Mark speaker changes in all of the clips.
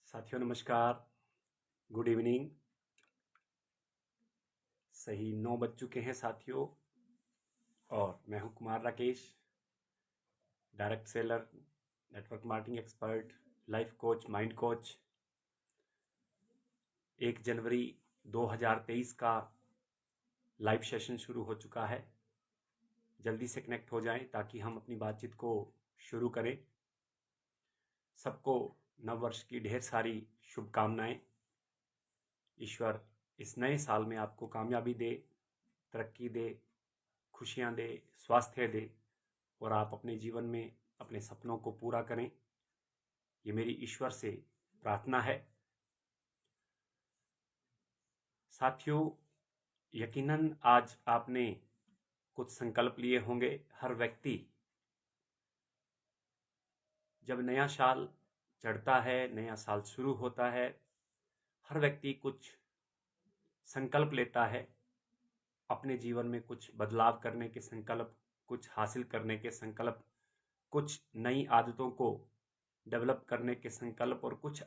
Speaker 1: साथियों नमस्कार। Good evening. सही 9 बज चुके हैं साथियों। और मैं हूं Kumar Rakesh, direct seller, network marketing expert, life coach, mind coach. 1 जनवरी 2023 का लाइव सेशन शुरू हो चुका है। जल्दी से कनेक्ट हो जाएं ताकि हम अपनी बातचीत को शुरू करें। सबको नव वर्ष की ढेर सारी शुभकामनाएं। ईश्वर इस नए साल में आपको कामयाबी दे, तरक्की दे, खुशियां दे, स्वास्थ्य दे और आप अपने जीवन में अपने सपनों को पूरा करें। ये मेरी ईश्वर से प्रार्थना है। साथियों, यकीनन आज आपने कुछ संकल्प लिए होंगे। हर व्यक्ति जब नया साल चढ़ता है, नया साल शुरू होता है, हर व्यक्ति कुछ संकल्प लेता है। अपने जीवन में कुछ बदलाव करने के संकल्प, कुछ हासिल करने के संकल्प, कुछ नई आदतों को डेवलप करने के संकल्प और कुछ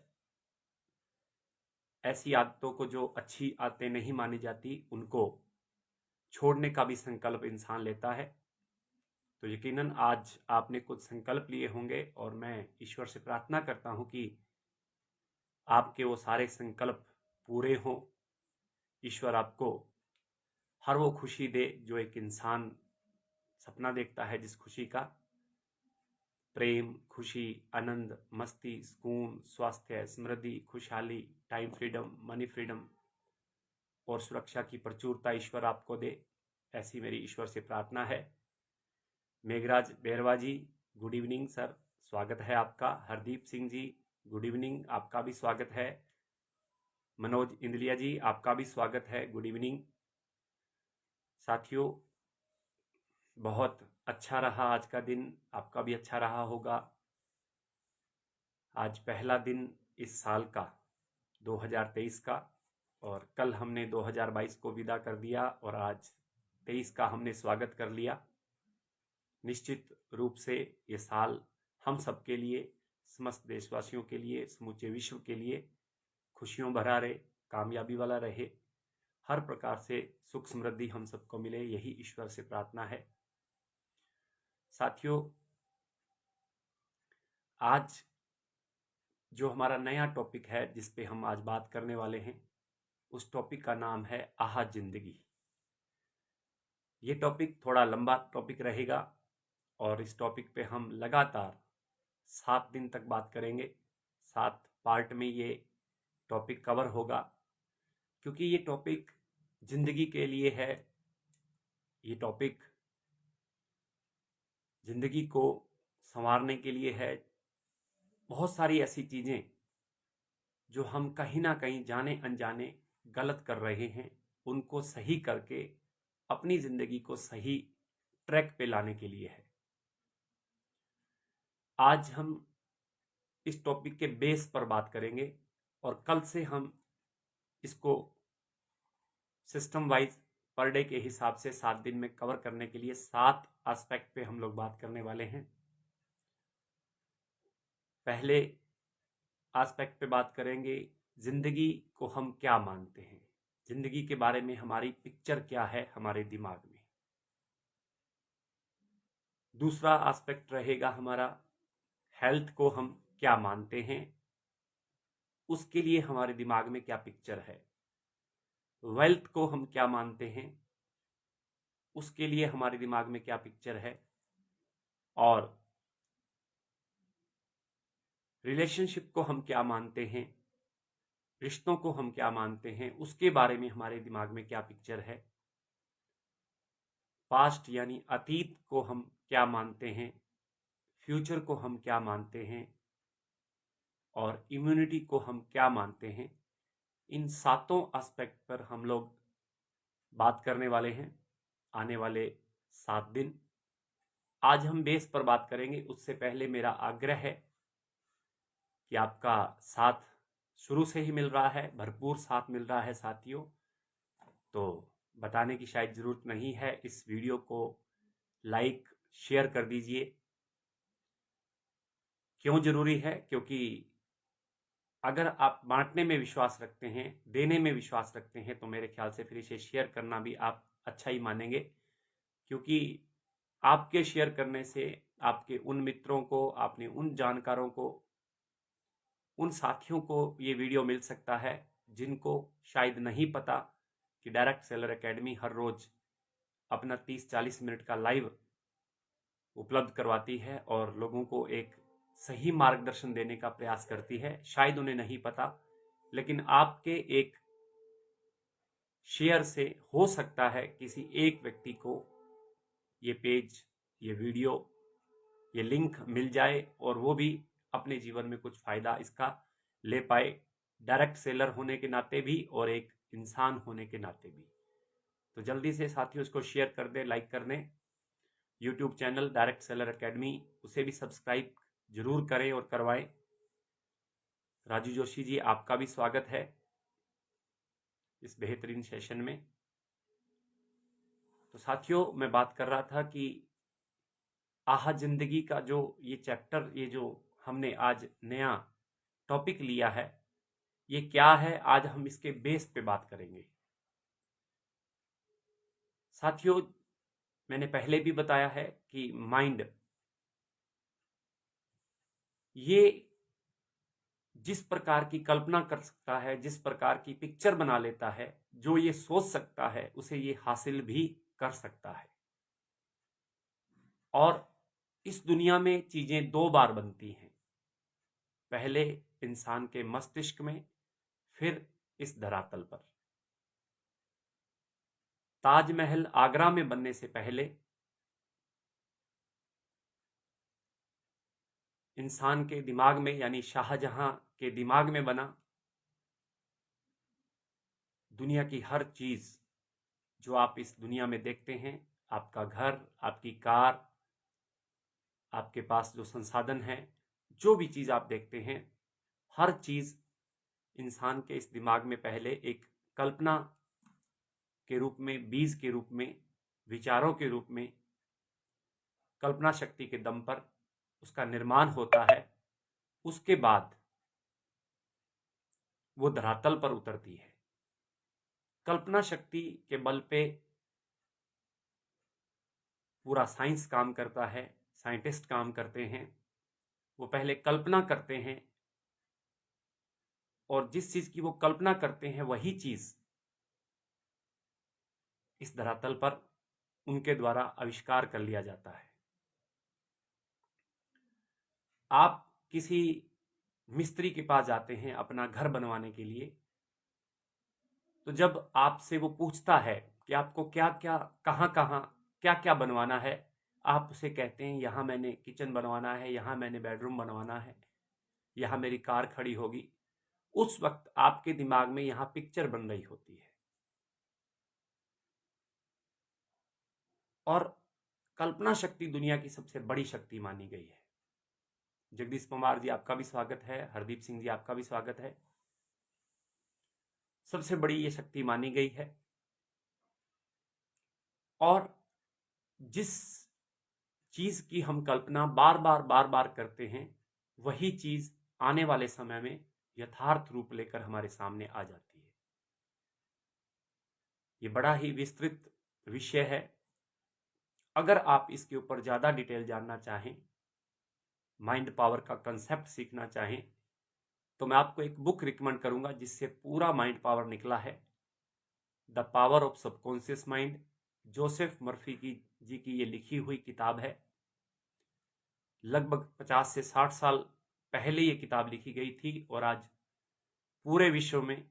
Speaker 1: ऐसी आदतों को जो अच्छी आदतें नहीं मानी जाती उनको छोड़ने का भी संकल्प इंसान लेता है। तो यकीनन आज आपने कुछ संकल्प लिए होंगे और मैं ईश्वर से प्रार्थना करता हूं कि आपके वो सारे संकल्प पूरे हों। ईश्वर आपको हर वो खुशी दे जो एक इंसान सपना देखता है, जिस खुशी का प्रेम, खुशी, आनंद, मस्ती, सुकून, स्वास्थ्य, समृद्धि, खुशहाली, टाइम फ्रीडम, मनी फ्रीडम और सुरक्षा की प्रचुरता ईश्वर आपको दे। ऐसी मेरी ईश्वर से प्रार्थना है। मेघराज बेरवा जी, गुड इवनिंग सर, स्वागत है आपका। हरदीप सिंह जी, गुड इवनिंग, आपका भी स्वागत है। मनोज इंदलिया जी, आपका भी स्वागत है, गुड इवनिंग। साथियों, बहुत अच्छा रहा आज का दिन, आपका भी अच्छा रहा होगा। आज पहला दिन इस साल का 2023 का, और कल हमने 2022 को विदा कर दिया और आज 23 का हमने स्वागत कर लिया। निश्चित रूप से ये साल हम सबके लिए, समस्त देशवासियों के लिए, समूचे विश्व के लिए खुशियों भरा रहे, कामयाबी वाला रहे, हर प्रकार से सुख समृद्धि हम सबको मिले, यही ईश्वर से प्रार्थना है। साथियों, आज जो हमारा नया टॉपिक है जिस पे हम आज बात करने वाले हैं, उस टॉपिक का नाम है आहा जिंदगी। ये टॉपिक थोड़ा लंबा टॉपिक रहेगा और इस टॉपिक पे हम लगातार 7 दिन तक बात करेंगे। 7 पार्ट में ये टॉपिक कवर होगा, क्योंकि ये टॉपिक जिंदगी के लिए है। ये टॉपिक जिंदगी को संवारने के लिए है। बहुत सारी ऐसी चीजें जो हम कहीं ना कहीं जाने अनजाने गलत कर रहे हैं, उनको सही करके अपनी जिंदगी को सही ट्रैक पे लाने के लिए है। आज हम इस टॉपिक के बेस पर बात करेंगे और कल से हम इसको सिस्टम वाइज पर डे के हिसाब से 7 दिन में कवर करने के लिए 7 एस्पेक्ट पे हम लोग बात करने वाले हैं। पहले एस्पेक्ट पे बात करेंगे, जिंदगी को हम क्या मानते हैं, जिंदगी के बारे में हमारी पिक्चर क्या है हमारे दिमाग में। दूसरा एस्पेक्ट रहेगा हमारा, हेल्थ को हम क्या मानते हैं, उसके लिए हमारे दिमाग में क्या पिक्चर है। वेल्थ को हम क्या मानते हैं, उसके लिए हमारे दिमाग में क्या पिक्चर है। और रिलेशनशिप को हम क्या मानते हैं, रिश्तों को हम क्या मानते हैं, उसके बारे में हमारे दिमाग में क्या पिक्चर है। पास्ट यानी अतीत को हम क्या मानते हैं, फ्यूचर को हम क्या मानते हैं और इम्यूनिटी को हम क्या मानते हैं। इन 7 एस्पेक्ट पर हम लोग बात करने वाले हैं आने वाले 7 दिन। आज हम बेस पर बात करेंगे, उससे पहले मेरा आग्रह है कि आपका साथ शुरू से ही मिल रहा है, भरपूर साथ मिल रहा है साथियों, तो बताने की शायद जरूरत नहीं है। इस वीडियो को लाइक शेयर कर दीजिए। क्यों जरूरी है? क्योंकि अगर आप बांटने में विश्वास रखते हैं, देने में विश्वास रखते हैं, तो मेरे ख्याल से फिर इसे शेयर करना भी आप अच्छा ही मानेंगे, क्योंकि आपके शेयर करने से आपके उन मित्रों को, आपने उन जानकारों को, उन साथियों को ये वीडियो मिल सकता है जिनको शायद नहीं पता कि डायरेक्ट सेलर एकेडमी हर रोज अपना 30-40 मिनट का लाइव उपलब्ध करवाती है और लोगों को एक सही मार्गदर्शन देने का प्रयास करती है। शायद उन्हें नहीं पता, लेकिन आपके एक शेयर से हो सकता है किसी एक व्यक्ति को ये पेज, ये वीडियो, ये लिंक मिल जाए और वो भी अपने जीवन में कुछ फायदा इसका ले पाए, डायरेक्ट सेलर होने के नाते भी और एक इंसान होने के नाते भी। तो जल्दी से साथियों इसको शेयर कर दें, लाइक कर दें। YouTube channel direct seller academy, उसे भी सब्सक्राइब जरूर करें और करवाएं। राजू जोशी जी, आपका भी स्वागत है इस बेहतरीन सेशन में। तो साथियों, मैं बात कर रहा था कि आहा जिंदगी का जो ये चैप्टर, ये जो हमने आज नया टॉपिक लिया है, ये क्या है, आज हम इसके बेस पे बात करेंगे। साथियों, मैंने पहले भी बताया है कि माइंड ये जिस प्रकार की कल्पना कर सकता है, जिस प्रकार की पिक्चर बना लेता है, जो ये सोच सकता है उसे ये हासिल भी कर सकता है। और इस दुनिया में चीजें दो बार बनती हैं, पहले इंसान के मस्तिष्क में, फिर इस धरातल पर। ताजमहल आगरा में बनने से पहले इंसान के दिमाग में, यानी शाहजहां के दिमाग में बना। दुनिया की हर चीज जो आप इस दुनिया में देखते हैं, आपका घर, आपकी कार, आपके पास जो संसाधन है, जो भी चीज आप देखते हैं, हर चीज इंसान के इस दिमाग में पहले एक कल्पना के रूप में, बीज के रूप में, विचारों के रूप में, कल्पना शक्ति के दम पर उसका निर्माण होता है। उसके बाद वो धरातल पर उतरती है। कल्पना शक्ति के बल पे पूरा साइंस काम करता है, साइंटिस्ट काम करते हैं। वो पहले कल्पना करते हैं और जिस चीज की वो कल्पना करते हैं वही चीज इस धरातल पर उनके द्वारा आविष्कार कर लिया जाता है। आप किसी मिस्त्री के पास जाते हैं अपना घर बनवाने के लिए, तो जब आपसे वो पूछता है कि आपको क्या क्या, कहाँ कहाँ, क्या क्या बनवाना है, आप उसे कहते हैं यहाँ मैंने किचन बनवाना है, यहाँ मैंने बेडरूम बनवाना है, यहाँ मेरी कार खड़ी होगी। उस वक्त आपके दिमाग में यहाँ पिक्चर बन रही होती है। और कल्पना शक्ति दुनिया की सबसे बड़ी शक्ति मानी गई है। जगदीश कुमार जी, आपका भी स्वागत है। हरदीप सिंह जी, आपका भी स्वागत है। सबसे बड़ी ये शक्ति मानी गई है। और जिस चीज की हम कल्पना बार बार करते हैं, वही चीज आने वाले समय में यथार्थ रूप लेकर हमारे सामने आ जाती है। ये बड़ा ही विस्तृत विषय है। अगर आप इसके ऊपर ज्यादा डिटेल जानना चाहें, माइंड पावर का कंसेप्ट सीखना चाहें, तो मैं आपको एक बुक रिकमेंड करूंगा जिससे पूरा माइंड पावर निकला है। The power of subconscious mind, Joseph Murphy ji की ये लिखी हुई किताब है। लगभग 50 से 60 साल पहले ये किताब लिखी गई थी और आज पूरे विश्व में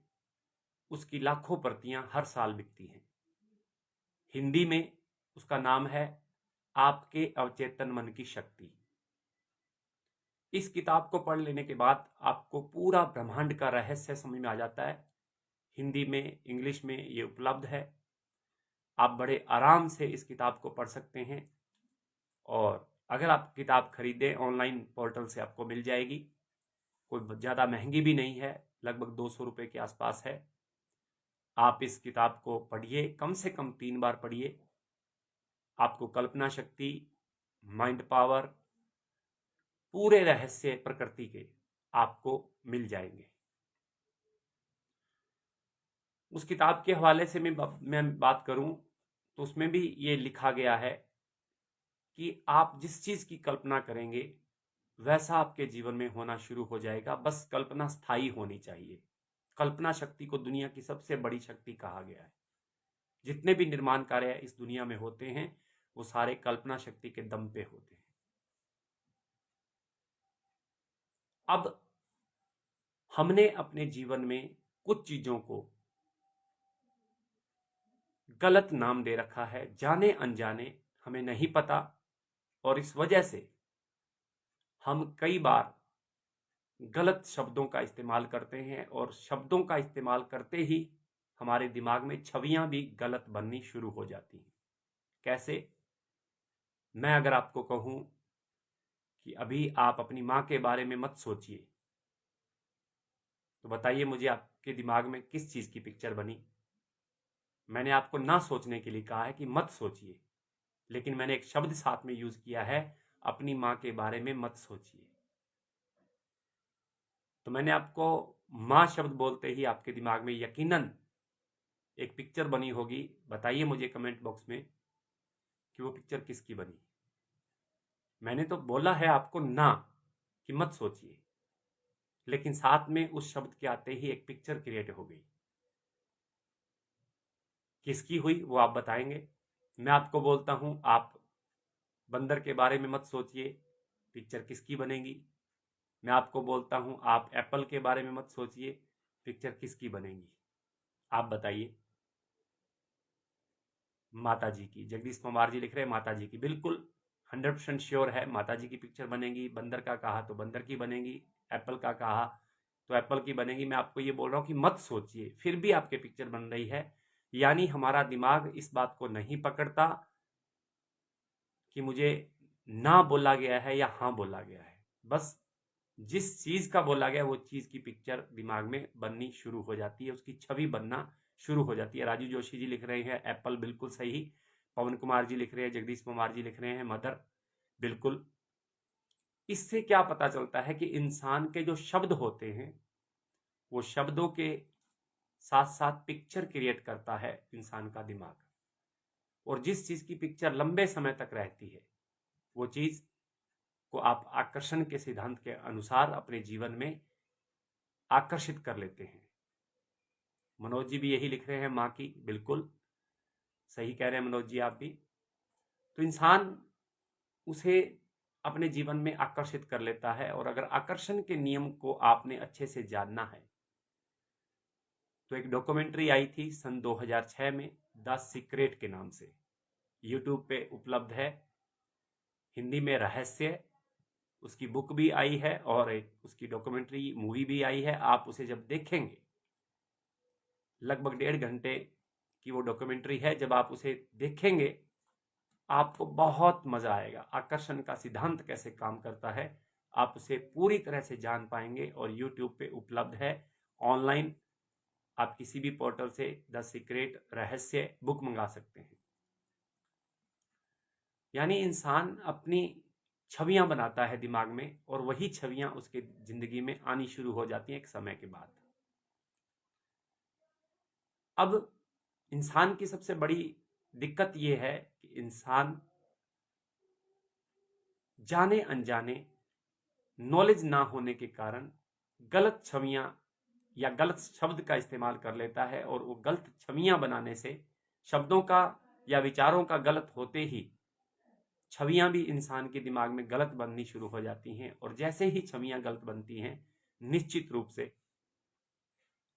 Speaker 1: उसकी लाखों प्रतियां हर साल बिकती हैं। हिंदी में उसका नाम है आपके अवचेतन मन की शक्ति। इस किताब को पढ़ लेने के बाद आपको पूरा ब्रह्मांड का रहस्य समझ में आ जाता है। हिंदी में, इंग्लिश में ये उपलब्ध है। आप बड़े आराम से इस किताब को पढ़ सकते हैं। और अगर आप किताब खरीदें, ऑनलाइन पोर्टल से आपको मिल जाएगी। कोई ज़्यादा महंगी भी नहीं है, लगभग 200 रुपये के आसपास है। आप इस किताब को पढ़िए, कम से कम 3 बार पढ़िए। आपको कल्पना शक्ति, माइंड पावर, पूरे रहस्य प्रकृति के आपको मिल जाएंगे। उस किताब के हवाले से मैं बात करूं तो उसमें भी ये लिखा गया है कि आप जिस चीज की कल्पना करेंगे वैसा आपके जीवन में होना शुरू हो जाएगा। बस कल्पना स्थायी होनी चाहिए। कल्पना शक्ति को दुनिया की सबसे बड़ी शक्ति कहा गया है। जितने भी निर्माण कार्य इस दुनिया में होते हैं वो सारे कल्पना शक्ति के दम पे होते हैं। अब हमने अपने जीवन में कुछ चीजों को गलत नाम दे रखा है, जाने अनजाने, हमें नहीं पता, और इस वजह से हम कई बार गलत शब्दों का इस्तेमाल करते हैं और शब्दों का इस्तेमाल करते ही हमारे दिमाग में छवियां भी गलत बननी शुरू हो जाती हैं। कैसे? मैं अगर आपको कहूं कि अभी आप अपनी मां के बारे में मत सोचिए, तो बताइए मुझे आपके दिमाग में किस चीज की पिक्चर बनी? मैंने आपको ना सोचने के लिए कहा है कि मत सोचिए, लेकिन मैंने एक शब्द साथ में यूज किया है, अपनी मां के बारे में मत सोचिए। तो मैंने आपको मां शब्द बोलते ही आपके दिमाग में यकीनन एक पिक्चर बनी होगी। बताइए मुझे कमेंट बॉक्स में कि वो पिक्चर किसकी बनी। मैंने तो बोला है आपको ना कि मत सोचिए, लेकिन साथ में उस शब्द के आते ही एक पिक्चर क्रिएट हो गई। किसकी हुई वो आप बताएंगे। मैं आपको बोलता हूं आप बंदर के बारे में मत सोचिए, पिक्चर किसकी बनेगी। मैं आपको बोलता हूं आप एप्पल के बारे में मत सोचिए, पिक्चर किसकी बनेगी। आप बताइए। माता जी की। जगदीश पवार जी लिख रहे हैं माता जी की। बिल्कुल 100% श्योर है, माता जी की पिक्चर बनेगी। बंदर का कहा तो बंदर की बनेगी, एप्पल का कहा तो एप्पल की बनेगी। मैं आपको ये बोल रहा हूं कि मत सोचिए, फिर भी आपके पिक्चर बन रही है। यानी हमारा दिमाग इस बात को नहीं पकड़ता कि मुझे ना बोला गया है या हाँ बोला गया है। बस जिस चीज का बोला गया वो चीज की पिक्चर दिमाग में बननी शुरू हो जाती है, उसकी छवि बनना शुरू हो जाती है। राजू जोशी जी लिख रहे हैं एप्पल, बिल्कुल सही। पवन कुमार जी लिख रहे हैं, जगदीश कुमार जी लिख रहे हैं मदर, बिल्कुल। इससे क्या पता चलता है कि इंसान के जो शब्द होते हैं वो शब्दों के साथ साथ पिक्चर क्रिएट करता है इंसान का दिमाग। और जिस चीज की पिक्चर लंबे समय तक रहती है वो चीज को आप आकर्षण के सिद्धांत के अनुसार अपने जीवन में आकर्षित कर लेते हैं। मनोज जी भी यही लिख रहे हैं माँ की, बिल्कुल सही कह रहे हैं मनोज जी आप भी। तो इंसान उसे अपने जीवन में आकर्षित कर लेता है। और अगर आकर्षण के नियम को आपने अच्छे से जानना है तो एक डॉक्यूमेंट्री आई थी सन 2006 में, द सीक्रेट के नाम से, यूट्यूब पे उपलब्ध है। हिंदी में रहस्य, उसकी बुक भी आई है और एक उसकी डॉक्यूमेंट्री मूवी भी आई है। आप उसे जब देखेंगे, लगभग 1.5 घंटे की वो डॉक्यूमेंट्री है, जब आप उसे देखेंगे आपको बहुत मजा आएगा। आकर्षण का सिद्धांत कैसे काम करता है आप उसे पूरी तरह से जान पाएंगे। और यूट्यूब पे उपलब्ध है ऑनलाइन। आप किसी भी पोर्टल से द सीक्रेट रहस्य बुक मंगा सकते हैं। यानी इंसान अपनी छवियां बनाता है दिमाग में और वही छवियां उसके जिंदगी में आनी शुरू हो जाती हैं एक समय के बाद। अब इंसान की सबसे बड़ी दिक्कत यह है कि इंसान जाने अनजाने, नॉलेज ना होने के कारण गलत छवियां या गलत शब्द का इस्तेमाल कर लेता है। और वो गलत छवियां बनाने से, शब्दों का या विचारों का गलत होते ही छवियां भी इंसान के दिमाग में गलत बननी शुरू हो जाती हैं। और जैसे ही छवियां गलत बनती हैं, निश्चित रूप से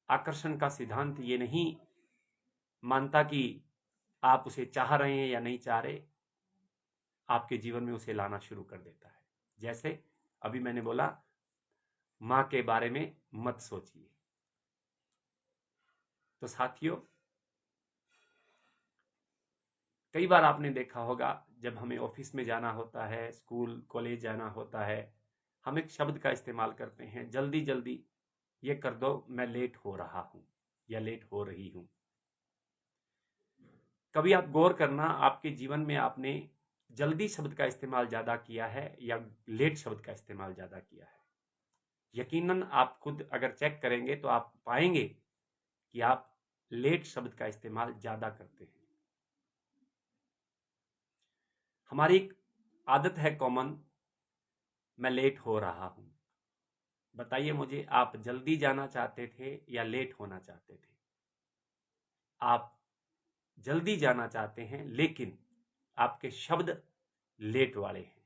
Speaker 1: आकर्षण का सिद्धांत ये नहीं मानता कि आप उसे चाह रहे हैं या नहीं चाह रहे, आपके जीवन में उसे लाना शुरू कर देता है। जैसे अभी मैंने बोला मां के बारे में मत सोचिए। तो साथियों, कई बार आपने देखा होगा जब हमें ऑफिस में जाना होता है, स्कूल कॉलेज जाना होता है, हम एक शब्द का इस्तेमाल करते हैं, जल्दी जल्दी ये कर दो, मैं लेट हो रहा हूं या लेट हो रही हूं। कभी आप गौर करना, आपके जीवन में आपने जल्दी शब्द का इस्तेमाल ज्यादा किया है या लेट शब्द का इस्तेमाल ज्यादा किया है? यकीनन आप खुद अगर चेक करेंगे तो आप पाएंगे कि आप लेट शब्द का इस्तेमाल ज्यादा करते हैं। हमारी एक आदत है कॉमन, मैं लेट हो रहा हूं। बताइए मुझे, आप जल्दी जाना चाहते थे या लेट होना चाहते थे? आप जल्दी जाना चाहते हैं, लेकिन आपके शब्द लेट वाले हैं।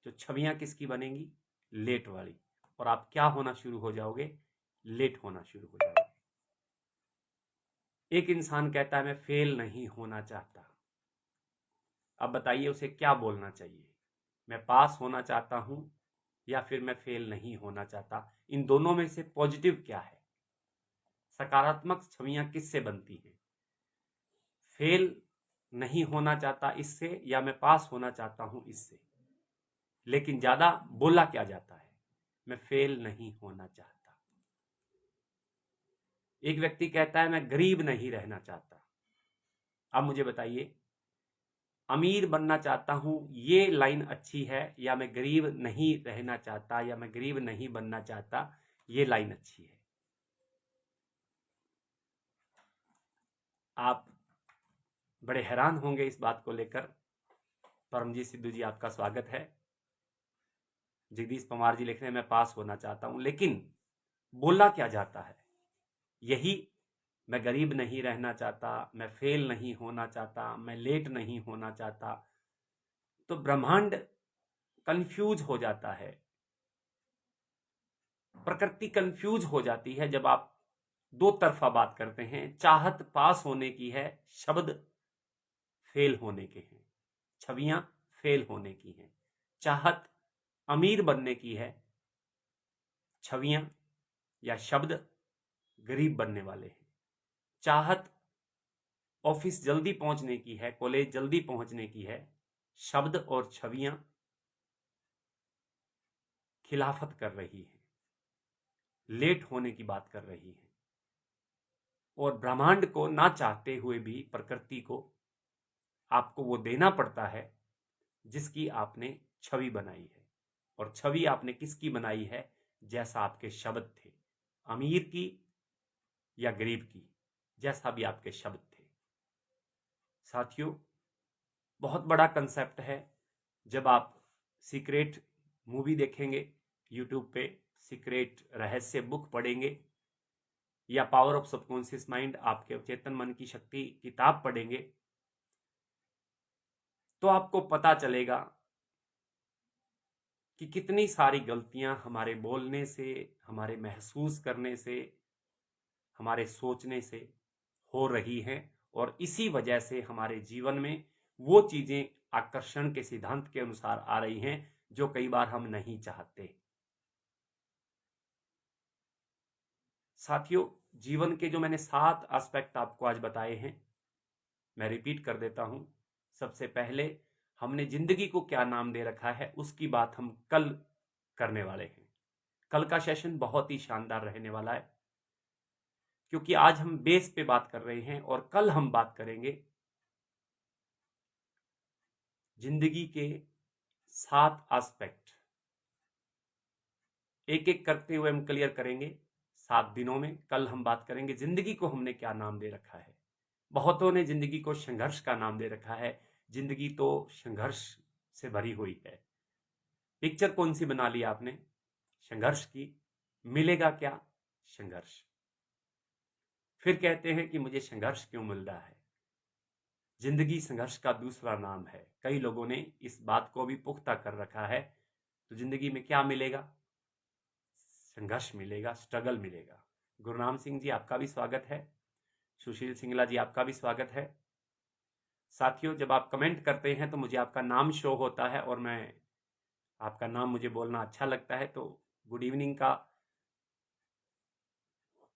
Speaker 1: जो छवियां किसकी बनेंगी? लेट वाली। और आप क्या होना शुरू हो जाओगे? लेट होना शुरू हो जाओगे। एक इंसान कहता है मैं फेल नहीं होना चाहता। अब बताइए उसे क्या बोलना चाहिए? मैं पास होना चाहता हूं या फिर मैं फेल नहीं होना चाहता? इन दोनों में से पॉजिटिव क्या है? सकारात्मक छवियां किससे बनती हैं? फेल नहीं होना चाहता इससे, या मैं पास होना चाहता हूं इससे? लेकिन ज्यादा बोला क्या जाता है? मैं फेल नहीं होना चाहता। एक व्यक्ति कहता है मैं गरीब नहीं रहना चाहता। अब मुझे बताइए, अमीर बनना चाहता हूं ये लाइन अच्छी है, या मैं गरीब नहीं रहना चाहता या मैं गरीब नहीं बनना चाहता ये लाइन अच्छी है? आप बड़े हैरान होंगे इस बात को लेकर। परमजीत सिद्धू जी आपका स्वागत है। जगदीश पवार जी लिख रहे हैं मैं पास होना चाहता हूं, लेकिन बोला क्या जाता है? यही, मैं गरीब नहीं रहना चाहता, मैं फेल नहीं होना चाहता, मैं लेट नहीं होना चाहता। तो ब्रह्मांड कंफ्यूज हो जाता है, प्रकृति कंफ्यूज हो जाती है जब आप दो तरफा बात करते हैं। चाहत पास होने की है, शब्द फेल होने के हैं, छवियां फेल होने की हैं। चाहत अमीर बनने की है, छवियां या शब्द गरीब बनने वाले हैं। चाहत ऑफिस जल्दी पहुंचने की है, कॉलेज जल्दी पहुंचने की है, शब्द और छवियां खिलाफत कर रही हैं, लेट होने की बात कर रही हैं। और ब्रह्मांड को ना चाहते हुए भी प्रकृति को आपको वो देना पड़ता है जिसकी आपने छवि बनाई है। और छवि आपने किसकी बनाई है? जैसा आपके शब्द थे, अमीर की या गरीब की, जैसा भी आपके शब्द थे। साथियों, बहुत बड़ा कंसेप्ट है। जब आप सीक्रेट मूवी देखेंगे यूट्यूब पे, सीक्रेट रहस्य बुक पढ़ेंगे, या पावर ऑफ सबकॉन्शियस माइंड, आपके चेतन मन की शक्ति किताब पढ़ेंगे, तो आपको पता चलेगा कि कितनी सारी गलतियां हमारे बोलने से, हमारे महसूस करने से, हमारे सोचने से हो रही हैं। और इसी वजह से हमारे जीवन में वो चीजें आकर्षण के सिद्धांत के अनुसार आ रही हैं जो कई बार हम नहीं चाहते। साथियों, जीवन के जो मैंने 7 एस्पेक्ट आपको आज बताए हैं, मैं रिपीट कर देता हूं। सबसे पहले हमने जिंदगी को क्या नाम दे रखा है उसकी बात हम कल करने वाले हैं। कल का सेशन बहुत ही शानदार रहने वाला है, क्योंकि आज हम बेस पे बात कर रहे हैं और कल हम बात करेंगे जिंदगी के 7 एस्पेक्ट। एक एक करते हुए हम क्लियर करेंगे 7 दिनों में। कल हम बात करेंगे जिंदगी को हमने क्या नाम दे रखा है। बहुतों ने जिंदगी को संघर्ष का नाम दे रखा है। जिंदगी तो संघर्ष से भरी हुई है। पिक्चर कौन सी बना ली आपने? संघर्ष की। मिलेगा क्या? संघर्ष। फिर कहते हैं कि मुझे संघर्ष क्यों मिल रहा है? जिंदगी संघर्ष का दूसरा नाम है। कई लोगों ने इस बात को भी पुख्ता कर रखा है। तो जिंदगी में क्या मिलेगा? संघर्ष मिलेगा, स्ट्रगल मिलेगा। गुरनाम सिंह जी आपका भी स्वागत है। सुशील सिंगला जी आपका भी स्वागत है। साथियों, जब आप कमेंट करते हैं तो मुझे आपका नाम शो होता है और मैं आपका नाम मुझे बोलना अच्छा लगता है। तो गुड इवनिंग का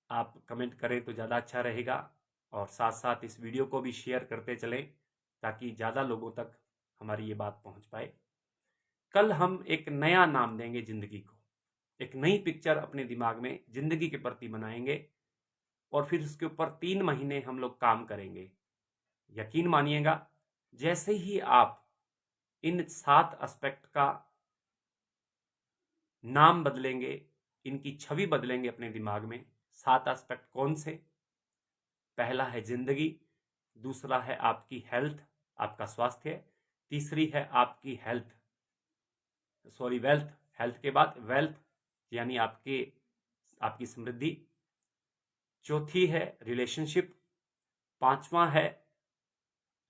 Speaker 1: आप कमेंट करें तो ज़्यादा अच्छा रहेगा। और साथ साथ इस वीडियो को भी शेयर करते चलें ताकि ज़्यादा लोगों तक हमारी ये बात पहुंच पाए। कल हम एक नया नाम देंगे जिंदगी को, एक नई पिक्चर अपने दिमाग में जिंदगी के प्रति बनाएंगे और फिर उसके ऊपर 3 महीने हम लोग काम करेंगे। यकीन मानिएगा, जैसे ही आप इन 7 एस्पेक्ट का नाम बदलेंगे, इनकी छवि बदलेंगे अपने दिमाग में। 7 एस्पेक्ट कौन से? पहला है जिंदगी, दूसरा है आपकी हेल्थ, आपका स्वास्थ्य, तीसरी है आपकी वेल्थ, हेल्थ के बाद वेल्थ यानी आपकी समृद्धि, चौथी है रिलेशनशिप, पांचवा है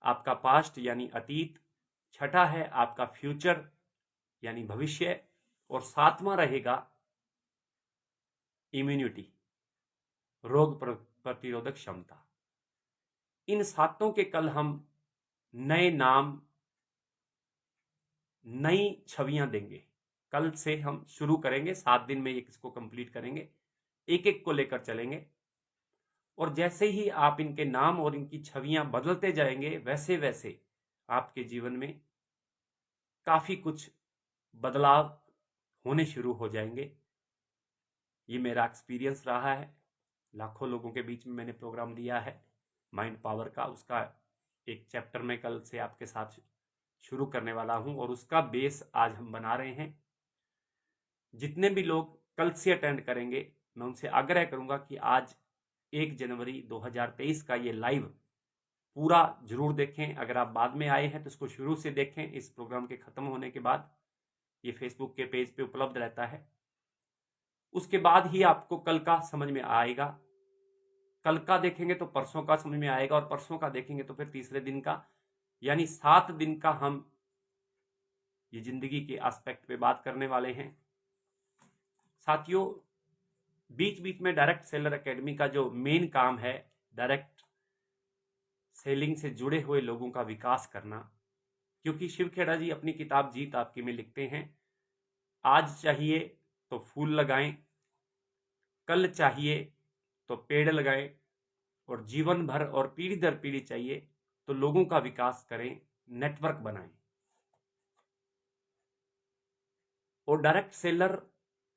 Speaker 1: आपका पास्ट यानी अतीत, छठा है आपका फ्यूचर यानी भविष्य, और सातवां रहेगा इम्यूनिटी, रोग प्रतिरोधक क्षमता। इन सातों के कल हम नए नाम, नई छवियां देंगे। कल से हम शुरू करेंगे, 7 दिन में ये इसको कंप्लीट करेंगे, एक एक को लेकर चलेंगे, और जैसे ही आप इनके नाम और इनकी छवियां बदलते जाएंगे वैसे वैसे आपके जीवन में काफी कुछ बदलाव होने शुरू हो जाएंगे। ये मेरा एक्सपीरियंस रहा है, लाखों लोगों के बीच में मैंने प्रोग्राम दिया है माइंड पावर का, उसका एक चैप्टर में कल से आपके साथ शुरू करने वाला हूं, और उसका बेस आज हम बना रहे हैं। जितने भी लोग कल से अटेंड करेंगे, मैं उनसे आग्रह करूंगा कि आज 1 जनवरी 2023 का ये लाइव पूरा जरूर देखें। अगर आप बाद में आए हैं तो इसको शुरू से देखें, इस प्रोग्राम के खत्म होने के बाद ये फेसबुक के पेज पे उपलब्ध रहता है। उसके बाद ही आपको कल का समझ में आएगा, कल का देखेंगे तो परसों का समझ में आएगा, और परसों का देखेंगे तो फिर तीसरे दिन का, यानी 7 दिन का हम ये जिंदगी के एस्पेक्ट पे बात करने वाले हैं। साथियों, बीच बीच में डायरेक्ट सेलर एकेडमी का जो मेन काम है, डायरेक्ट सेलिंग से जुड़े हुए लोगों का विकास करना, क्योंकि शिव खेड़ा जी अपनी किताब जीत आपकी में लिखते हैं, आज चाहिए तो फूल लगाएं, कल चाहिए तो पेड़ लगाएं, और जीवन भर और पीढ़ी दर पीढ़ी चाहिए तो लोगों का विकास करें, नेटवर्क बनाएं। और डायरेक्ट सेलर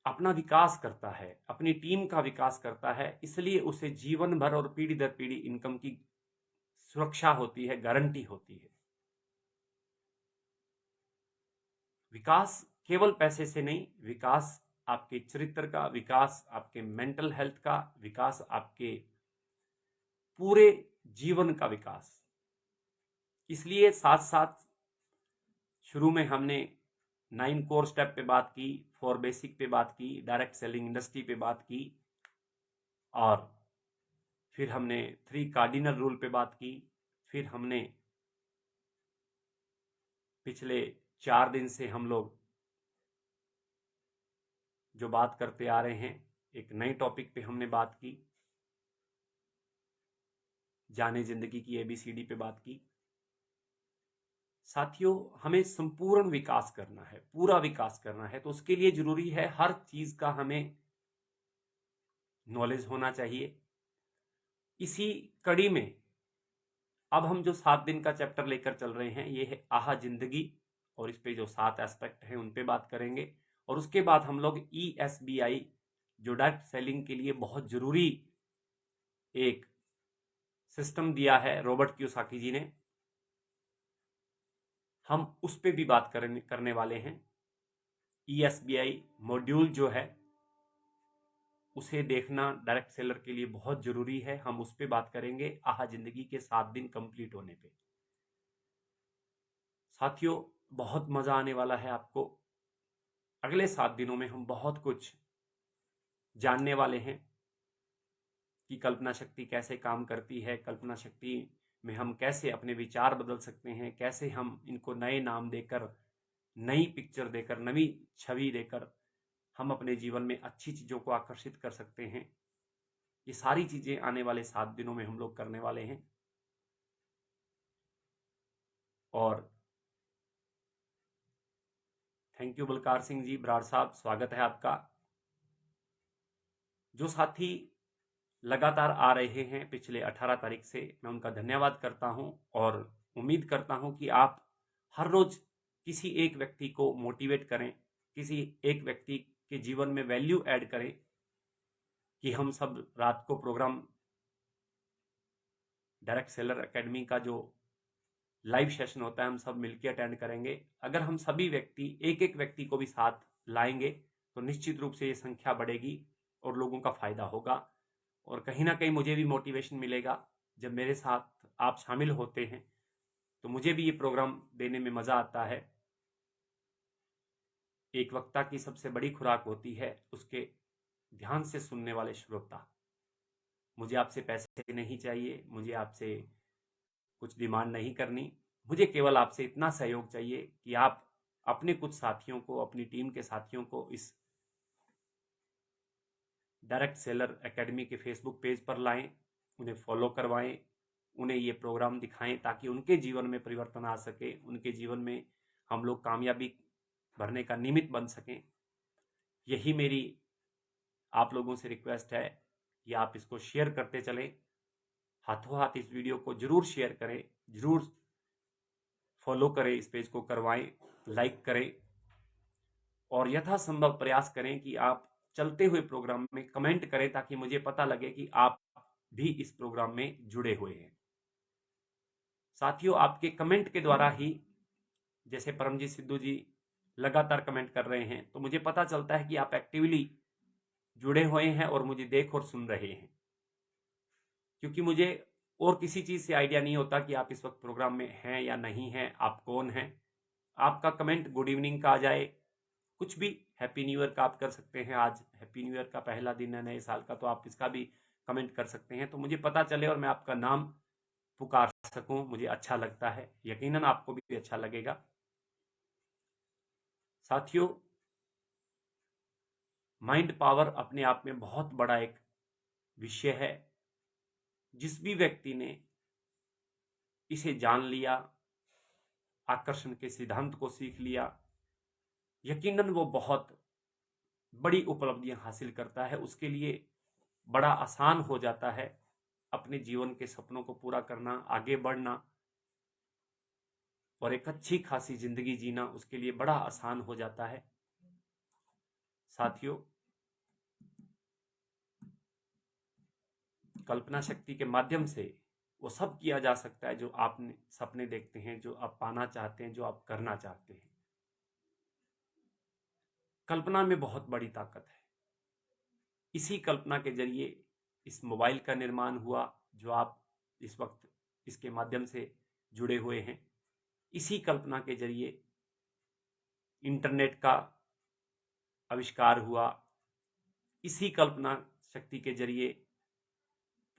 Speaker 1: अपना विकास करता है, अपनी टीम का विकास करता है, इसलिए उसे जीवन भर और पीढ़ी दर पीढ़ी इनकम की सुरक्षा होती है, गारंटी होती है। विकास केवल पैसे से नहीं, विकास आपके चरित्र का, विकास आपके मेंटल हेल्थ का, विकास आपके पूरे जीवन का विकास। इसलिए साथ साथ शुरू में हमने 9 कोर स्टेप पे बात की, 4 बेसिक पे बात की, डायरेक्ट सेलिंग इंडस्ट्री पे बात की, और फिर हमने 3 कार्डिनल रूल पे बात की, फिर हमने पिछले 4 दिन से हम लोग जो बात करते आ रहे हैं, एक नए टॉपिक पे हमने बात की, जाने जिंदगी की ABCD पे बात की। साथियों, हमें संपूर्ण विकास करना है, पूरा विकास करना है, तो उसके लिए जरूरी है हर चीज का हमें नॉलेज होना चाहिए। इसी कड़ी में अब हम जो 7 दिन का चैप्टर लेकर चल रहे हैं, ये है आहा जिंदगी, और इस पे जो 7 एस्पेक्ट हैं उन पे बात करेंगे। और उसके बाद हम लोग ESBI, जो डायरेक्ट सेलिंग के लिए बहुत जरूरी एक सिस्टम दिया है रॉबर्ट कियोसाकी जी ने, हम उस पे भी बात करने वाले हैं। ESBI मॉड्यूल जो है उसे देखना डायरेक्ट सेलर के लिए बहुत जरूरी है, हम उस पे बात करेंगे आहा जिंदगी के 7 दिन कंप्लीट होने पे। साथियों, बहुत मजा आने वाला है आपको। अगले 7 दिनों में हम बहुत कुछ जानने वाले हैं कि कल्पना शक्ति कैसे काम करती है, कल्पना शक्ति में हम कैसे अपने विचार बदल सकते हैं, कैसे हम इनको नए नाम देकर, नई पिक्चर देकर, नई छवि देकर हम अपने जीवन में अच्छी चीजों को आकर्षित कर सकते हैं। ये सारी चीजें आने वाले 7 दिनों में हम लोग करने वाले हैं। और थैंक यू बलकार सिंह जी, बराड़ साहब, स्वागत है आपका। जो साथी लगातार आ रहे हैं पिछले 18 तारीख से, मैं उनका धन्यवाद करता हूं, और उम्मीद करता हूं कि आप हर रोज किसी एक व्यक्ति को मोटिवेट करें, किसी एक व्यक्ति के जीवन में वैल्यू ऐड करें, कि हम सब रात को प्रोग्राम डायरेक्ट सेलर एकेडमी का जो लाइव सेशन होता है हम सब मिलकर अटेंड करेंगे। अगर हम सभी व्यक्ति एक एक व्यक्ति को भी साथ लाएंगे तो निश्चित रूप से ये संख्या बढ़ेगी और लोगों का फायदा होगा, और कहीं ना कहीं मुझे भी मोटिवेशन मिलेगा जब मेरे साथ आप शामिल होते हैं तो मुझे भी ये प्रोग्राम देने में मज़ा आता है। एक वक्ता की सबसे बड़ी खुराक होती है उसके ध्यान से सुनने वाले श्रोता। मुझे आपसे पैसे नहीं चाहिए, मुझे आपसे कुछ डिमांड नहीं करनी, मुझे केवल आपसे इतना सहयोग चाहिए कि आप अपने कुछ साथियों को, अपनी टीम के साथियों को इस डायरेक्ट सेलर एकेडमी के फेसबुक पेज पर लाएं, उन्हें फॉलो करवाएं, उन्हें ये प्रोग्राम दिखाएं ताकि उनके जीवन में परिवर्तन आ सके, उनके जीवन में हम लोग कामयाबी भरने का निमित्त बन सकें। यही मेरी आप लोगों से रिक्वेस्ट है कि आप इसको शेयर करते चलें, हाथों हाथ इस वीडियो को जरूर शेयर करें, जरूर फॉलो करें, इस पेज को करवाएं, लाइक करें और यथासंभव प्रयास करें कि आप चलते हुए प्रोग्राम में कमेंट करें ताकि मुझे पता लगे कि आप भी इस प्रोग्राम में जुड़े हुए हैं। साथियों, आपके कमेंट के द्वारा ही, जैसे परमजीत सिद्धू जी लगातार कमेंट कर रहे हैं, तो मुझे पता चलता है कि आप एक्टिवली जुड़े हुए हैं और मुझे देख और सुन रहे हैं, क्योंकि मुझे और किसी चीज से आइडिया नहीं होता कि आप इस वक्त प्रोग्राम में हैं या नहीं हैं, आप कौन हैं। आपका कमेंट गुड इवनिंग का आ जाए, कुछ भी, हैप्पी न्यू ईयर का आप कर सकते हैं, आज हैप्पी न्यू ईयर का पहला दिन है नए साल का, तो आप इसका भी कमेंट कर सकते हैं, तो मुझे पता चले और मैं आपका नाम पुकार सकूं, मुझे अच्छा लगता है, यकीनन आपको भी अच्छा लगेगा। साथियों, माइंड पावर अपने आप में बहुत बड़ा एक विषय है। जिस भी व्यक्ति ने इसे जान लिया, आकर्षण के सिद्धांत को सीख लिया, यकीनन वो बहुत बड़ी उपलब्धियां हासिल करता है। उसके लिए बड़ा आसान हो जाता है अपने जीवन के सपनों को पूरा करना, आगे बढ़ना और एक अच्छी खासी जिंदगी जीना उसके लिए बड़ा आसान हो जाता है। साथियों, कल्पना शक्ति के माध्यम से वो सब किया जा सकता है जो आप सपने देखते हैं, जो आप पाना चाहते हैं, जो आप करना चाहते हैं। कल्पना में बहुत बड़ी ताकत है। इसी कल्पना के जरिए इस मोबाइल का निर्माण हुआ जो आप इस वक्त इसके माध्यम से जुड़े हुए हैं। इसी कल्पना के जरिए इंटरनेट का आविष्कार हुआ। इसी कल्पना शक्ति के जरिए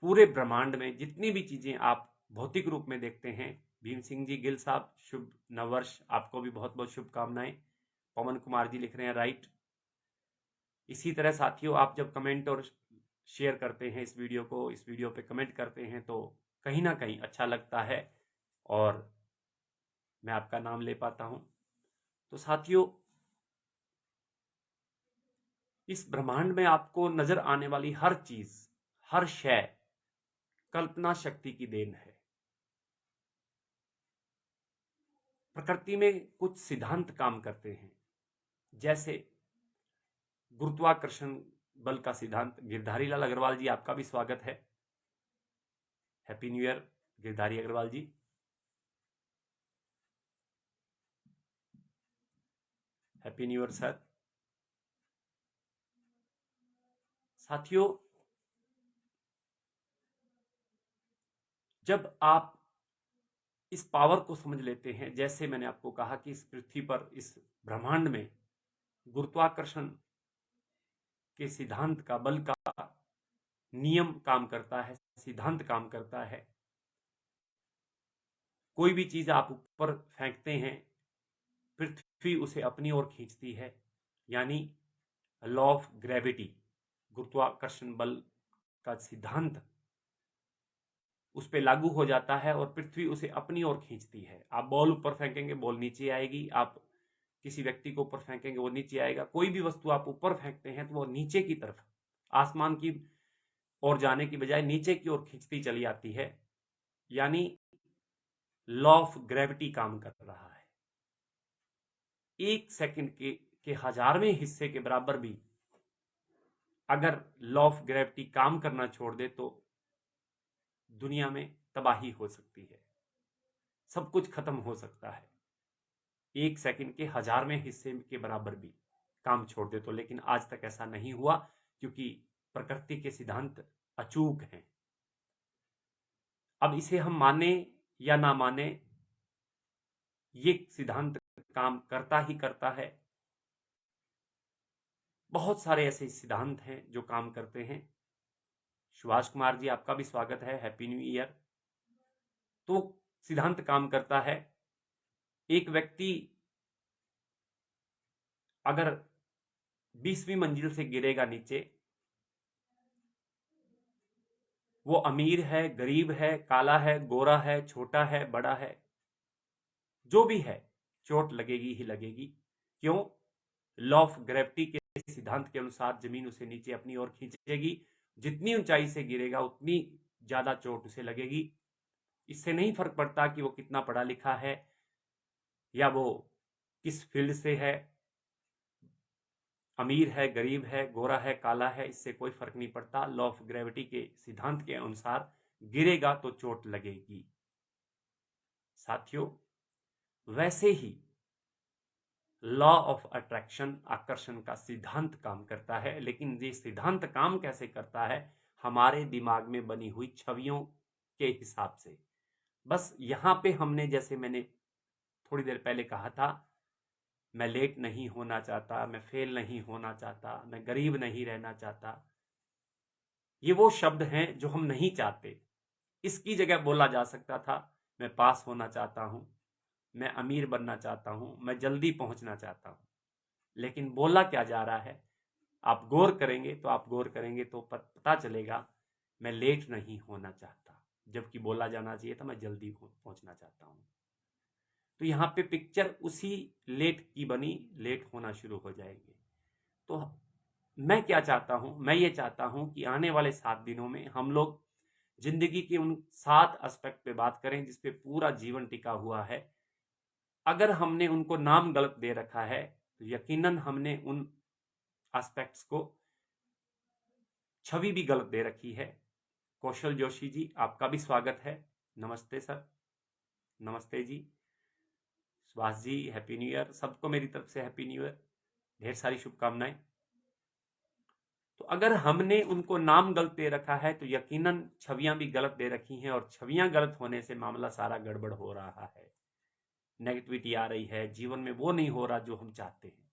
Speaker 1: पूरे ब्रह्मांड में जितनी भी चीजें आप भौतिक रूप में देखते हैं। भीम सिंह जी गिल साहब, शुभ नववर्ष, आपको भी बहुत बहुत शुभकामनाएं। पवन कुमार जी लिख रहे हैं राइट। इसी तरह साथियों, आप जब कमेंट और शेयर करते हैं इस वीडियो पे कमेंट करते हैं तो कहीं ना कहीं अच्छा लगता है और मैं आपका नाम ले पाता हूं। तो साथियों, इस ब्रह्मांड में आपको नजर आने वाली हर चीज, हर शय कल्पना शक्ति की देन है। प्रकृति में कुछ सिद्धांत काम करते हैं, जैसे गुरुत्वाकर्षण बल का सिद्धांत। गिरधारी लाल अग्रवाल जी, आपका भी स्वागत है, happy new year Girdhari Agarwal ji. Happy new year sir. साथियों, जब आप इस पावर को समझ लेते हैं, जैसे मैंने आपको कहा कि इस पृथ्वी पर, इस ब्रह्मांड में गुरुत्वाकर्षण के सिद्धांत का, बल का नियम काम करता है, सिद्धांत काम करता है। कोई भी चीज आप ऊपर फेंकते हैं, पृथ्वी उसे अपनी ओर खींचती है, यानी लॉ ऑफ ग्रेविटी, गुरुत्वाकर्षण बल का सिद्धांत उस पर लागू हो जाता है और पृथ्वी उसे अपनी ओर खींचती है। आप बॉल ऊपर फेंकेंगे, बॉल नीचे आएगी। आप किसी व्यक्ति को ऊपर फेंकेंगे, वो नीचे आएगा। कोई भी वस्तु आप ऊपर फेंकते हैं तो वो नीचे की तरफ, आसमान की ओर जाने की बजाय नीचे की ओर खींचती चली आती है, यानी लॉ ऑफ ग्रेविटी काम कर रहा है। एक सेकंड के 1000वें हिस्से के बराबर भी अगर लॉ ऑफ ग्रेविटी काम करना छोड़ दे तो दुनिया में तबाही हो सकती है, सब कुछ खत्म हो सकता है। एक सेकंड के 1000वें हिस्से के बराबर भी काम छोड़ दे तो। लेकिन आज तक ऐसा नहीं हुआ, क्योंकि प्रकृति के सिद्धांत अचूक हैं। अब इसे हम माने या ना माने, ये सिद्धांत काम करता ही करता है। बहुत सारे ऐसे सिद्धांत हैं जो काम करते हैं। सुभाष कुमार जी, आपका भी स्वागत है, हैप्पी न्यू ईयर। तो सिद्धांत काम करता है। एक व्यक्ति अगर 20वीं मंजिल से गिरेगा नीचे, वो अमीर है, गरीब है, काला है, गोरा है, छोटा है, बड़ा है, जो भी है, चोट लगेगी ही लगेगी। क्यों? लॉ ऑफ ग्रेविटी के सिद्धांत के अनुसार जमीन उसे नीचे अपनी ओर खींचेगी। जितनी ऊंचाई से गिरेगा उतनी ज्यादा चोट उसे लगेगी। इससे नहीं फर्क पड़ता कि वो कितना पढ़ा लिखा है या वो किस फील्ड से है, अमीर है, गरीब है, गोरा है, काला है, इससे कोई फर्क नहीं पड़ता। लॉ ऑफ ग्रेविटी के सिद्धांत के अनुसार गिरेगा तो चोट लगेगी। साथियों, वैसे ही लॉ ऑफ अट्रैक्शन, आकर्षण का सिद्धांत काम करता है। लेकिन ये सिद्धांत काम कैसे करता है? हमारे दिमाग में बनी हुई छवियों के हिसाब से। बस यहां पे हमने, जैसे मैंने थोड़ी देर पहले कहा था, मैं लेट नहीं होना चाहता, मैं फेल नहीं होना चाहता, मैं गरीब नहीं रहना चाहता, ये वो शब्द हैं जो हम नहीं चाहते। इसकी जगह बोला जा सकता था, मैं पास होना चाहता हूं, मैं अमीर बनना चाहता हूं, मैं जल्दी पहुंचना चाहता हूं। लेकिन बोला क्या जा रहा है? आप गौर करेंगे तो पता चलेगा, मैं लेट नहीं होना चाहता, जबकि बोला जाना चाहिए था मैं जल्दी पहुंचना चाहता हूं। तो यहाँ पे पिक्चर उसी लेट की बनी, लेट होना शुरू हो जाएंगे। तो मैं क्या चाहता हूं? मैं ये चाहता हूं कि आने वाले 7 दिनों में हम लोग जिंदगी के उन 7 एस्पेक्ट पे बात करें जिसपे पूरा जीवन टिका हुआ है। अगर हमने उनको नाम गलत दे रखा है तो यकीनन हमने उन एस्पेक्ट्स को छवि भी गलत दे रखी है। कौशल जोशी जी, आपका भी स्वागत है। नमस्ते सर। नमस्ते जी। Subhash ji, happy new year. सबको मेरी तरफ से हैप्पी न्यू ईयर, ढेर सारी शुभकामनाएं। तो अगर हमने उनको नाम गलत दे रखा है तो यकीनन छवियां भी गलत दे रखी हैं, और छवियां गलत होने से मामला सारा गड़बड़ हो रहा है, नेगेटिविटी आ रही है, जीवन में वो नहीं हो रहा जो हम चाहते हैं।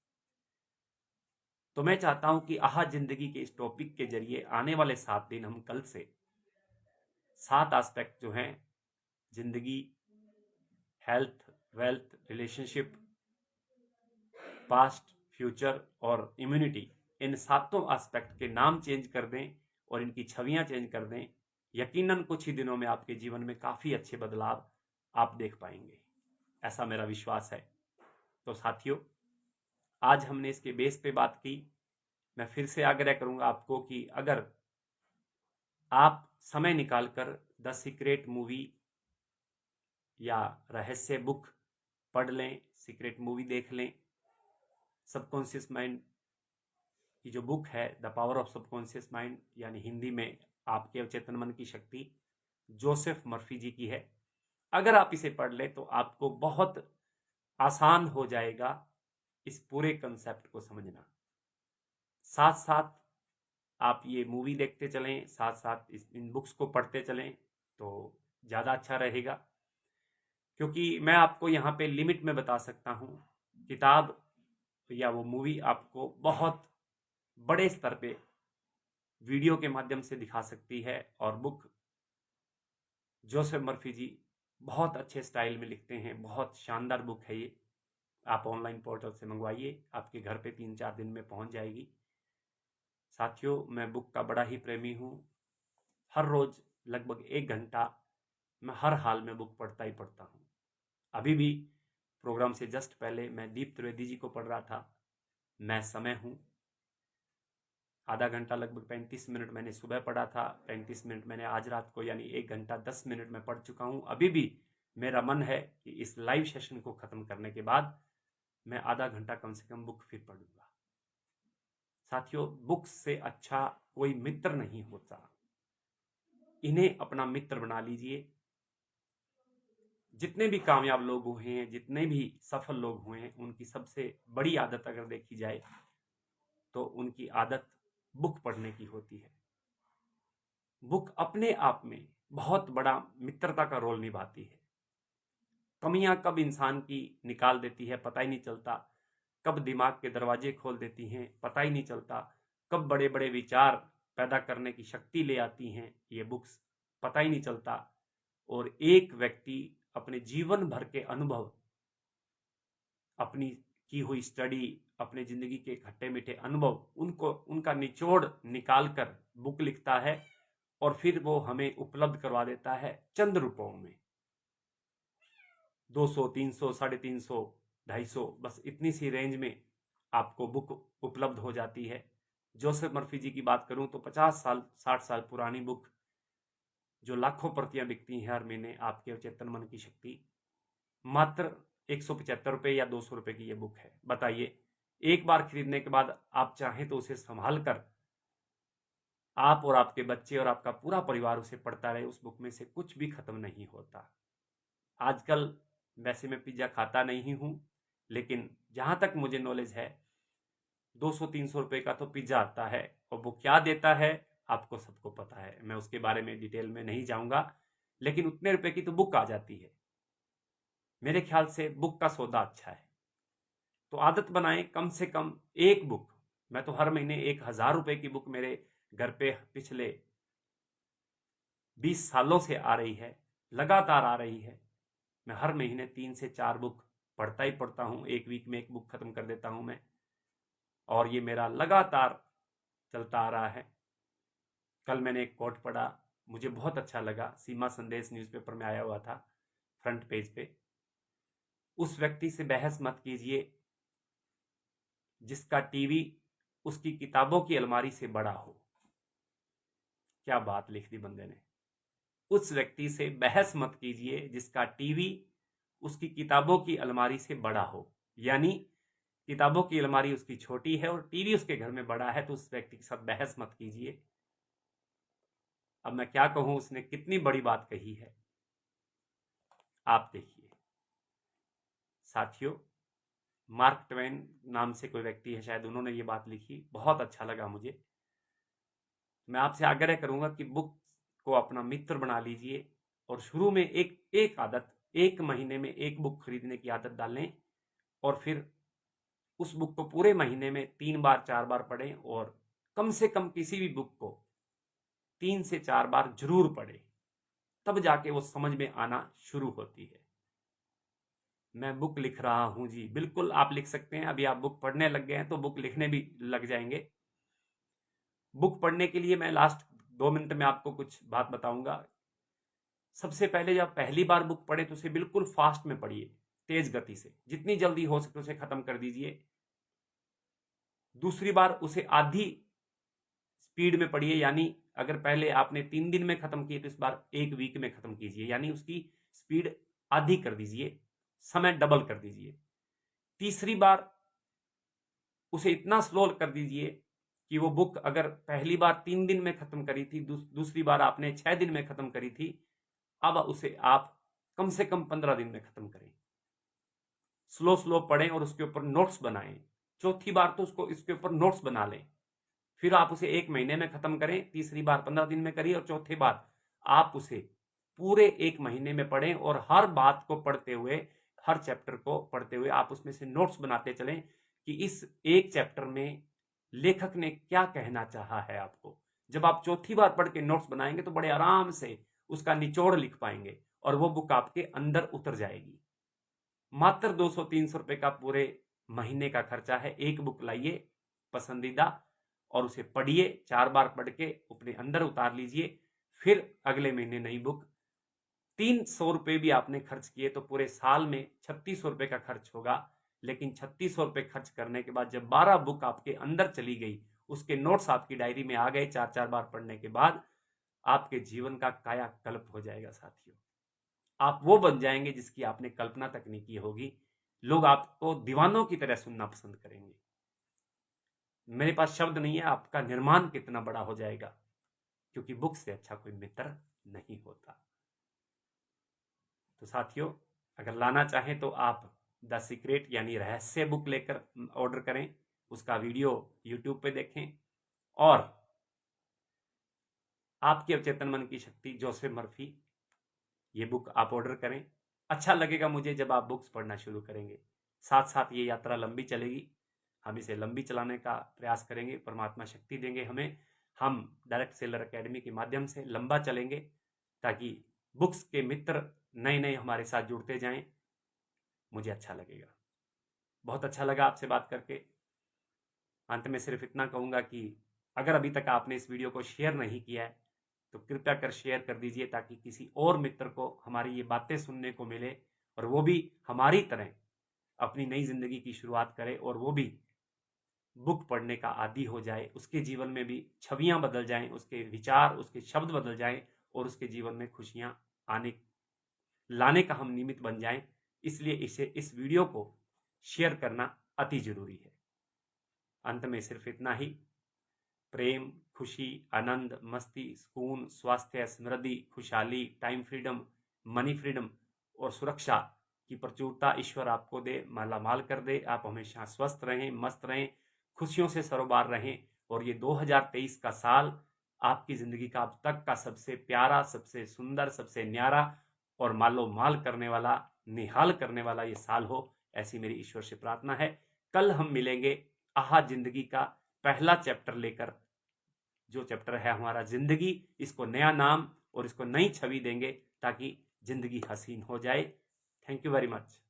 Speaker 1: तो मैं चाहता हूं कि आहा जिंदगी के इस टॉपिक के जरिए आने वाले 7 दिन हम कल से 7 एस्पेक्ट जो हैं, जिंदगी, health, wealth, relationship, past, future और इम्यूनिटी, इन 7 एस्पेक्ट के नाम चेंज कर दें और इनकी छवियां चेंज कर दें। यकीनन कुछ ही दिनों में आपके जीवन में काफी अच्छे बदलाव आप देख पाएंगे, ऐसा मेरा विश्वास है। तो साथियों, आज हमने इसके बेस पे बात की। मैं फिर से आग्रह करूंगा आपको कि अगर आप समय निकालकर द सीक्रेट मूवी या रहस्य बुक पढ़ लें, सीक्रेट मूवी देख लें, सबकॉन्शियस माइंड की जो बुक है, the power of subconscious mind, यानी हिंदी में आपके अवचेतन मन की शक्ति, जोसेफ मर्फी जी की है। अगर आप इसे पढ़ लें तो आपको बहुत आसान हो जाएगा इस पूरे कंसेप्ट को समझना। साथ साथ आप ये मूवी देखते चलें, साथ साथ इन बुक्स को पढ़ते चलें तो ज़्यादा अच्छा रहेगा, क्योंकि मैं आपको यहाँ पे लिमिट में बता सकता हूँ। किताब या वो मूवी आपको बहुत बड़े स्तर पे वीडियो के माध्यम से दिखा सकती है, और बुक जोसेफ मर्फी जी बहुत अच्छे स्टाइल में लिखते हैं, बहुत शानदार बुक है ये। आप ऑनलाइन पोर्टल से मंगवाइए, आपके घर पे 3-4 दिन में पहुंच जाएगी। साथियों, मैं बुक का बड़ा ही प्रेमी हूँ। हर रोज लगभग 1 घंटा मैं हर हाल में बुक पढ़ता ही पढ़ता हूँ। अभी भी प्रोग्राम से जस्ट पहले मैं दीप त्रिवेदी जी को पढ़ रहा था, मैं समय हूँ। आधा घंटा, लगभग 35 मिनट मैंने सुबह पढ़ा था, 35 मिनट मैंने आज रात को, यानी 1 घंटा 10 मिनट में पढ़ चुका हूँ। अभी भी मेरा मन है कि इस लाइव सेशन को खत्म करने के बाद मैं आधा घंटा कम से कम बुक फिर पढ़ूंगा। साथियों, बुक्स से अच्छा कोई मित्र नहीं होता, इन्हें अपना मित्र बना लीजिए। जितने भी कामयाब लोग हुए हैं, जितने भी सफल लोग हुए हैं, उनकी सबसे बड़ी आदत अगर देखी जाए तो उनकी आदत बुक पढ़ने की होती है। बुक अपने आप में बहुत बड़ा मित्रता का रोल निभाती है। कमियां कब इंसान की निकाल देती है पता ही नहीं चलता, कब दिमाग के दरवाजे खोल देती हैं पता ही नहीं चलता, कब बड़े बड़े विचार पैदा करने की शक्ति ले आती हैं ये बुक्स, पता ही नहीं चलता। और एक व्यक्ति अपने जीवन भर के अनुभव, अपनी की हुई स्टडी, अपने जिंदगी के खट्टे मीठे अनुभव, उनको उनका निचोड़ निकाल कर बुक लिखता है और फिर वो हमें उपलब्ध करवा देता है चंद रुपयों में। 200, 300, 350, 250, बस इतनी सी रेंज में आपको बुक उपलब्ध हो जाती है। जोसेफ मर्फी जी की बात करूं तो 50 साल 60 साल पुरानी बुक जो लाखों प्रतियां बिकती हैं हर महीने, आपके चेतन मन की शक्ति, मात्र 175 रुपये या 200 रुपये की ये बुक है। बताइए, एक बार खरीदने के बाद आप चाहें तो उसे संभाल कर आप और आपके बच्चे और आपका पूरा परिवार उसे पढ़ता रहे, उस बुक में से कुछ भी खत्म नहीं होता। आजकल वैसे मैं पिज्जा खाता नहीं हूं, लेकिन जहां तक मुझे नॉलेज है 200-300 रुपये का तो पिज्जा आता है, और वो क्या देता है आपको सबको पता है, मैं उसके बारे में डिटेल में नहीं जाऊंगा, लेकिन उतने रुपए की तो बुक आ जाती है। मेरे ख्याल से बुक का सौदा अच्छा है, तो आदत बनाएं कम से कम एक बुक। मैं तो हर महीने 1000 रुपए की बुक मेरे घर पे पिछले 20 सालों से आ रही है, लगातार आ रही है। मैं हर महीने 3 से 4 बुक पढ़ता ही पढ़ता हूं, एक वीक में एक बुक खत्म कर देता हूं मैं, और ये मेरा लगातार चलता आ रहा है। कल मैंने एक कोट पढ़ा, मुझे बहुत अच्छा लगा, सीमा संदेश न्यूज़पेपर में आया हुआ था, फ्रंट पेज पे। उस व्यक्ति से बहस मत कीजिए जिसका टीवी उसकी किताबों की अलमारी से बड़ा हो। क्या बात लिख दी बंदे ने। उस व्यक्ति से बहस मत कीजिए जिसका टीवी उसकी किताबों की अलमारी से बड़ा हो, यानी किताबों की अलमारी उसकी छोटी है और टीवी उसके घर में बड़ा है, तो उस व्यक्ति के साथ बहस मत कीजिए। अब मैं क्या कहूं, उसने कितनी बड़ी बात कही है, आप देखिए। साथियों, मार्क ट्वेन नाम से कोई व्यक्ति है शायद, उन्होंने ये बात लिखी, बहुत अच्छा लगा मुझे। मैं आपसे आग्रह करूंगा कि बुक को अपना मित्र बना लीजिए और शुरू में एक आदत, एक महीने में एक बुक खरीदने की आदत डालें, और फिर उस बुक को पूरे महीने में 3 बार 4 बार पढ़ें, और कम से कम किसी भी बुक को 3 से 4 बार जरूर पढ़ें, तब जाके वो समझ में आना शुरू होती है। मैं बुक लिख रहा हूं जी, बिल्कुल आप लिख सकते हैं। अभी आप बुक पढ़ने लग गए हैं तो बुक लिखने भी लग जाएंगे। बुक पढ़ने के लिए मैं लास्ट 2 मिनट में आपको कुछ बात बताऊंगा। सबसे पहले जब पहली बार बुक पढ़े तो उसे बिल्कुल फास्ट में पढ़िए, तेज गति से, जितनी जल्दी हो सके उसे खत्म कर दीजिए। दूसरी बार उसे आधी स्पीड में पढ़िए, यानी अगर पहले आपने 3 दिन में खत्म किए तो इस बार 1 वीक में खत्म कीजिए, यानी उसकी स्पीड आधी कर दीजिए, समय डबल कर दीजिए। तीसरी बार उसे इतना स्लो कर दीजिए कि वो बुक अगर पहली बार 3 दिन में खत्म करी थी, दूसरी बार आपने 6 दिन में खत्म करी थी, अब उसे आप कम से कम 15 दिन में खत्म करें। स्लो स्लो पढ़ें और उसके ऊपर नोट्स बनाएं। चौथी बार तो उसको इसके ऊपर नोट्स बना लें, फिर आप उसे 1 महीने में खत्म करें। तीसरी बार 15 दिन में करिए, और चौथी बार आप उसे पूरे 1 महीने में पढ़ें, और हर बात को पढ़ते हुए, हर चैप्टर को पढ़ते हुए आप उसमें से नोट्स बनाते चलें कि इस एक चैप्टर में लेखक ने क्या कहना चाहा है आपको। जब आप चौथी बार पढ़ के नोट्स बनाएंगे तो बड़े आराम से उसका निचोड़ लिख पाएंगे, और वो बुक आपके अंदर उतर जाएगी। मात्र 200-300 रुपए का पूरे महीने का खर्चा है। एक बुक लाइए पसंदीदा और उसे पढ़िए, 4 बार पढ़ के अपने अंदर उतार लीजिए, फिर अगले महीने नई बुक। 300 रुपए भी आपने खर्च किए तो पूरे साल में 3600 रुपए का खर्च होगा, लेकिन 3600 रुपए खर्च करने के बाद जब 12 बुक आपके अंदर चली गई, उसके नोट्स आपकी डायरी में आ गए 4-4 बार पढ़ने के बाद, आपके जीवन का कायाकल्प हो जाएगा साथियों। आप वो बन जाएंगे जिसकी आपने कल्पना तक नहीं की होगी। लोग आपको दीवानों की तरह सुनना पसंद करेंगे। मेरे पास शब्द नहीं है, आपका निर्माण कितना बड़ा हो जाएगा, क्योंकि बुक से अच्छा कोई मित्र नहीं होता। तो साथियों, अगर लाना चाहें तो आप द सीक्रेट यानी रहस्य बुक लेकर ऑर्डर करें, उसका वीडियो यूट्यूब पे देखें, और आपके अवचेतन मन की शक्ति, जोसेफ मर्फी। ये बुक आप ऑर्डर करें। अच्छा लगेगा मुझे जब आप बुक्स पढ़ना शुरू करेंगे। साथ साथ ये यात्रा लंबी चलेगी, हम इसे लंबी चलाने का प्रयास करेंगे। परमात्मा शक्ति देंगे हमें। हम डायरेक्ट सेलर एकेडमी के माध्यम से लंबा चलेंगे ताकि बुक्स के मित्र नए नए हमारे साथ जुड़ते जाएं। मुझे अच्छा लगेगा, बहुत अच्छा लगा आपसे बात करके। अंत में सिर्फ इतना कहूँगा कि अगर अभी तक आपने इस वीडियो को शेयर नहीं किया है तो कृपया कर शेयर कर दीजिए, ताकि किसी और मित्र को हमारी ये बातें सुनने को मिले और वो भी हमारी तरह अपनी नई जिंदगी की शुरुआत करे और वो भी बुक पढ़ने का आदी हो जाए। उसके जीवन में भी छवियां बदल जाएं, उसके विचार, उसके शब्द बदल जाएं और उसके जीवन में खुशियां आने लाने का हम निमित्त बन जाएं। इसलिए इस वीडियो को शेयर करना अति जरूरी है। अंत में सिर्फ इतना ही, प्रेम, खुशी, आनंद, मस्ती, सुकून, स्वास्थ्य, समृद्धि, खुशहाली, टाइम फ्रीडम, मनी फ्रीडम और सुरक्षा की प्रचुरता ईश्वर आपको दे, मालामाल कर दे। आप हमेशा स्वस्थ रहें, मस्त रहें, खुशियों से सरोबार रहें और ये 2023 का साल आपकी जिंदगी का अब तक का सबसे प्यारा, सबसे सुंदर, सबसे न्यारा और मालो माल करने वाला, निहाल करने वाला ये साल हो, ऐसी मेरी ईश्वर से प्रार्थना है। कल हम मिलेंगे आहा जिंदगी का पहला चैप्टर लेकर, जो चैप्टर है हमारा जिंदगी। इसको नया नाम और इसको नई छवि देंगे ताकि जिंदगी हसीन हो जाए। Thank you very much.